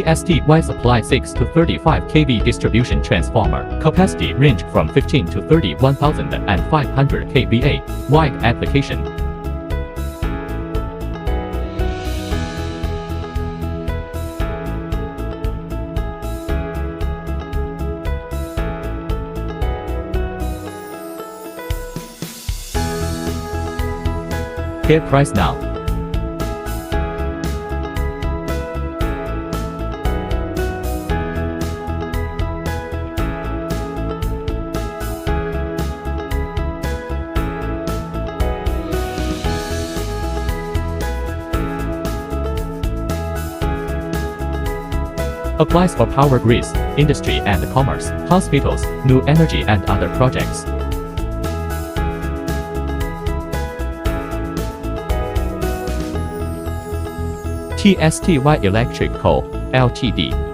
TSTY supply 6 to 35 kV distribution transformer, capacity range from 15 to 31,500 kVA, wide application. Get price now. Applies for power grids, industry and commerce, hospitals, new energy and other projects. TSTY Electric Co., Ltd.